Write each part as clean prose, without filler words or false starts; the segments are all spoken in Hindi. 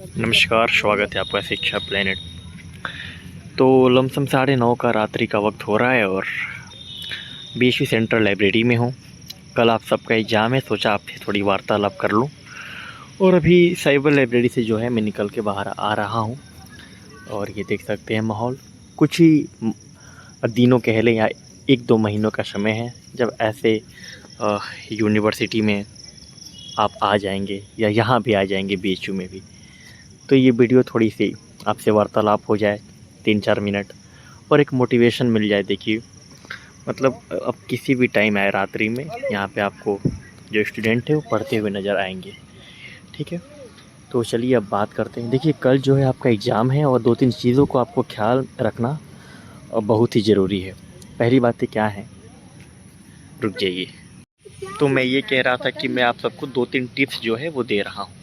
नमस्कार, स्वागत है आपका शिक्षा प्लेनेट। तो लमसम 9:30 का रात्रि का वक्त हो रहा है और बीएचयू सेंट्रल लाइब्रेरी में हूँ। कल आप सबका एग्ज़ाम है, सोचा आपसे थोड़ी वार्तालाप कर लूँ। और अभी साइबर लाइब्रेरी से जो है मैं निकल के बाहर आ रहा हूँ और ये देख सकते हैं माहौल। कुछ ही दिनों कह लें या 1-2 महीनों का समय है जब ऐसे यूनिवर्सिटी में आप आ जाएंगे या यहाँ भी आ जाएंगे, बीएचयू में भी। तो ये वीडियो थोड़ी सी आपसे वार्तालाप हो जाए 3-4 मिनट और एक मोटिवेशन मिल जाए। देखिए मतलब अब किसी भी टाइम आए रात्रि में, यहाँ पे आपको जो स्टूडेंट है वो पढ़ते हुए नज़र आएंगे। ठीक है, तो चलिए अब बात करते हैं। देखिए कल जो है आपका एग्ज़ाम है और 2-3 चीज़ों को आपको ख्याल रखना बहुत ही ज़रूरी है। पहली बातें क्या है, रुक जाइए। तो मैं ये कह रहा था कि मैं आप सबको 2-3 टिप्स जो है वो दे रहा हूँ।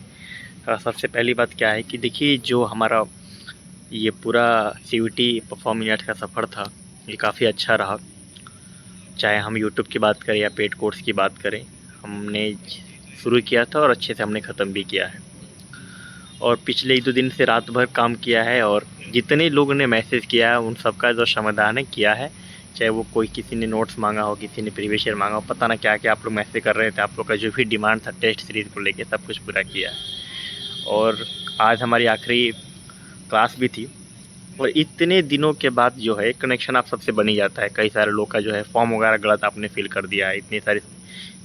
सबसे पहली बात क्या है कि देखिए जो हमारा ये पूरा सीयूईटी परफॉर्मिंग आर्ट्स का सफ़र था, ये काफ़ी अच्छा रहा। चाहे हम यूट्यूब की बात करें या पेड कोर्स की बात करें, हमने शुरू किया था और अच्छे से हमने ख़त्म भी किया है। और पिछले 1-2 दिन से रात भर काम किया है और जितने लोगों ने मैसेज किया है उन सबका जो समाधान है किया है। चाहे वो कोई किसी ने नोट्स मांगा हो, किसी ने प्रीवियस ईयर मांगा हो, पता ना क्या क्या आप लोग मैसेज कर रहे थे। आप लोग का जो भी डिमांड था टेस्ट सीरीज़ को लेके सब कुछ पूरा किया है। और आज हमारी आखिरी क्लास भी थी और इतने दिनों के बाद जो है कनेक्शन आप सबसे बन ही जाता है। कई सारे लोग का जो है फॉर्म वगैरह गलत आपने फिल कर दिया है, इतनी सारी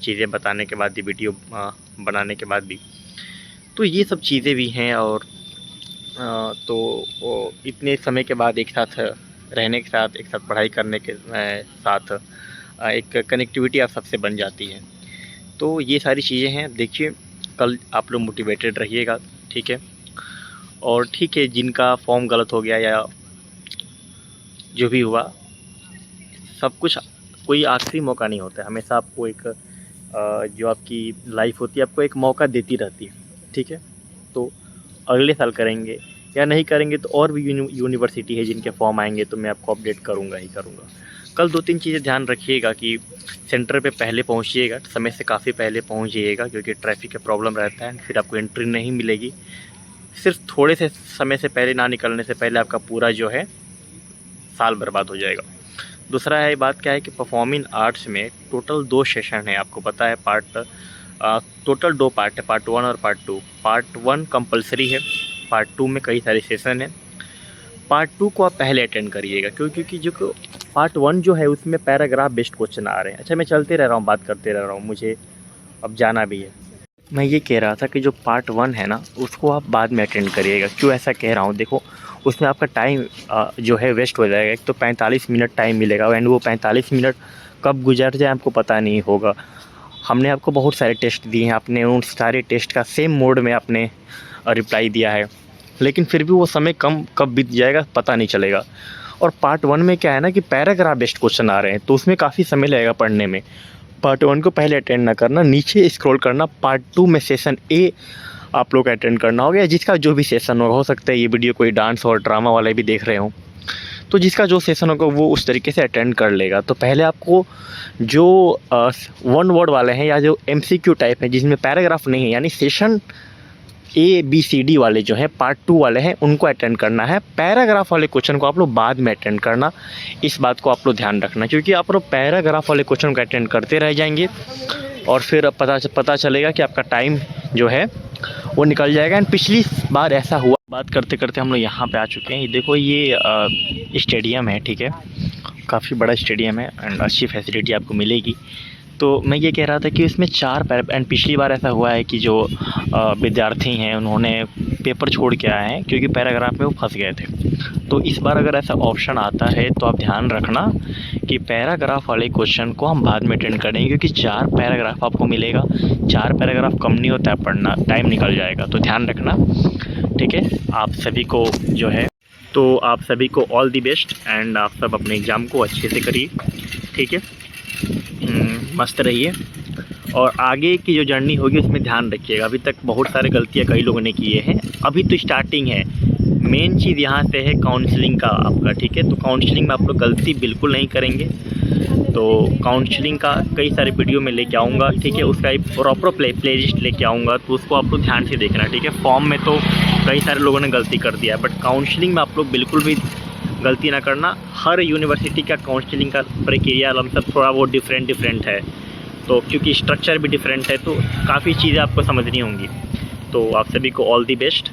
चीज़ें बताने के बाद भी, वीडियो बनाने के बाद भी। तो ये सब चीज़ें भी हैं और तो इतने समय के बाद एक साथ रहने के साथ, एक साथ पढ़ाई करने के साथ एक कनेक्टिविटी आप सबसे बन जाती है। तो ये सारी चीज़ें हैं। देखिए कल आप लोग मोटिवेटेड रहिएगा, ठीक है। और ठीक है, जिनका फॉर्म गलत हो गया या जो भी हुआ, सब कुछ कोई आखिरी मौका नहीं होता है। हमेशा आपको एक जो आपकी लाइफ होती है आपको एक मौका देती रहती है, ठीक है। तो अगले साल करेंगे या नहीं करेंगे तो और भी यूनिवर्सिटी है जिनके फॉर्म आएंगे तो मैं आपको अपडेट करूँगा ही करूँगा। कल 2-3 चीज़ें ध्यान रखिएगा कि सेंटर पे पहले पहुँचिएगा, समय से काफ़ी पहले पहुँच जाइएगा क्योंकि ट्रैफिक का प्रॉब्लम रहता है, फिर आपको एंट्री नहीं मिलेगी। सिर्फ थोड़े से समय से पहले ना निकलने से पहले आपका पूरा जो है साल बर्बाद हो जाएगा। दूसरा है बात क्या है कि परफॉर्मिंग आर्ट्स में टोटल 2 सेशन है, आपको पता है। टोटल 2 पार्ट है, पार्ट 1 और पार्ट 2। पार्ट 1 कंपलसरी है, पार्ट 2 में कई सारे सेशन हैं। पार्ट 2 को आप पहले अटेंड करिएगा क्योंकि जो पार्ट 1 जो है उसमें पैराग्राफ बेस्ड क्वेश्चन आ रहे हैं। अच्छा मैं चलते रह रहा हूँ, बात करते रह रहा हूँ, मुझे अब जाना भी है। मैं ये कह रहा था कि जो पार्ट 1 है ना उसको आप बाद में अटेंड करिएगा। क्यों ऐसा कह रहा हूँ, देखो उसमें आपका टाइम जो है वेस्ट हो जाएगा। एक तो 45 मिनट टाइम मिलेगा एंड वो 45 मिनट कब गुजर जाए आपको पता नहीं होगा। हमने आपको बहुत सारे टेस्ट दिए हैं, आपने उन सारे टेस्ट का सेम मोड में आपने रिप्लाई दिया है, लेकिन फिर भी वो समय कब बीत जाएगा पता नहीं चलेगा। और पार्ट 1 में क्या है ना कि पैराग्राफ बेस्ड क्वेश्चन आ रहे हैं तो उसमें काफ़ी समय लगेगा पढ़ने में। पार्ट 1 को पहले अटेंड ना करना, नीचे स्क्रॉल करना, पार्ट 2 में सेशन ए आप लोग अटेंड करना होगा। जिसका जो भी सेशन होगा, हो सकता है ये वीडियो कोई डांस और ड्रामा वाले भी देख रहे हो, तो जिसका जो सेशन होगा वो उस तरीके से अटेंड कर लेगा। तो पहले आपको जो 1 वर्ड वाले हैं या जो MCQ टाइप है जिसमें पैराग्राफ नहीं है, यानी सेशन ABCD वाले जो है पार्ट 2 वाले हैं, उनको अटेंड करना है। पैराग्राफ वाले क्वेश्चन को आप लोग बाद में अटेंड करना, इस बात को आप लोग ध्यान रखना। क्योंकि आप लोग पैराग्राफ वाले क्वेश्चन को अटेंड करते रह जाएंगे और फिर पता चलेगा कि आपका टाइम जो है वो निकल जाएगा। एंड पिछली बार ऐसा हुआ। बात करते करते हम लोग यहाँ पे आ चुके हैं। ये देखो ये स्टेडियम है, ठीक है, काफ़ी बड़ा स्टेडियम है एंड अच्छी फैसिलिटी आपको मिलेगी। तो मैं ये कह रहा था कि इसमें 4 एंड पिछली बार ऐसा हुआ है कि जो विद्यार्थी हैं उन्होंने पेपर छोड़ के आए हैं क्योंकि पैराग्राफ में वो फंस गए थे। तो इस बार अगर ऐसा ऑप्शन आता है तो आप ध्यान रखना कि पैराग्राफ वाले क्वेश्चन को हम बाद में अटेंड करेंगे क्योंकि 4 पैराग्राफ आपको मिलेगा। 4 पैराग्राफ कम नहीं होता है पढ़ना, टाइम निकल जाएगा, तो ध्यान रखना, ठीक है। आप सभी को जो है तो आप सभी को ऑल दी बेस्ट एंड आप सब अपने एग्ज़ाम को अच्छे से करिए, ठीक है। मस्त रहिए और आगे की जो जर्नी होगी उसमें ध्यान रखिएगा। अभी तक बहुत सारे गलतियां कई लोगों ने किए हैं, अभी तो स्टार्टिंग है। मेन चीज़ यहाँ से है काउंसलिंग का आपका, ठीक है। तो काउंसलिंग में आप लोग गलती बिल्कुल नहीं करेंगे। तो काउंसलिंग का कई सारे वीडियो मैं लेके आऊँगा, ठीक है। उसका एक प्रॉपर प्लेलिस्ट लेके आऊँगा, तो उसको आप लोग ध्यान से देखना, ठीक है। फॉर्म में तो कई सारे लोगों ने गलती कर दिया है, बट काउंसलिंग में आप लोग बिल्कुल भी गलती ना करना। हर यूनिवर्सिटी का काउंसलिंग का प्रक्रिया लमसम थोड़ा वो डिफरेंट है, तो क्योंकि स्ट्रक्चर भी डिफरेंट है, तो काफ़ी चीज़ें आपको समझनी होंगी। तो आप सभी को ऑल दी बेस्ट,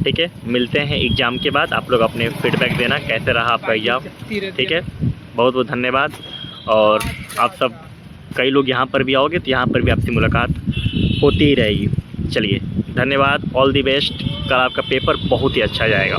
ठीक है। मिलते हैं एग्ज़ाम के बाद, आप लोग अपने फीडबैक देना कैसे रहा आपका एग्ज़ाम, ठीक है। बहुत बहुत धन्यवाद। और आप सब कई लोग यहाँ पर भी आओगे तो यहाँ पर भी आपसे मुलाकात होती ही रहेगी। चलिए धन्यवाद, ऑल दी बेस्ट। कल आपका पेपर बहुत ही अच्छा जाएगा।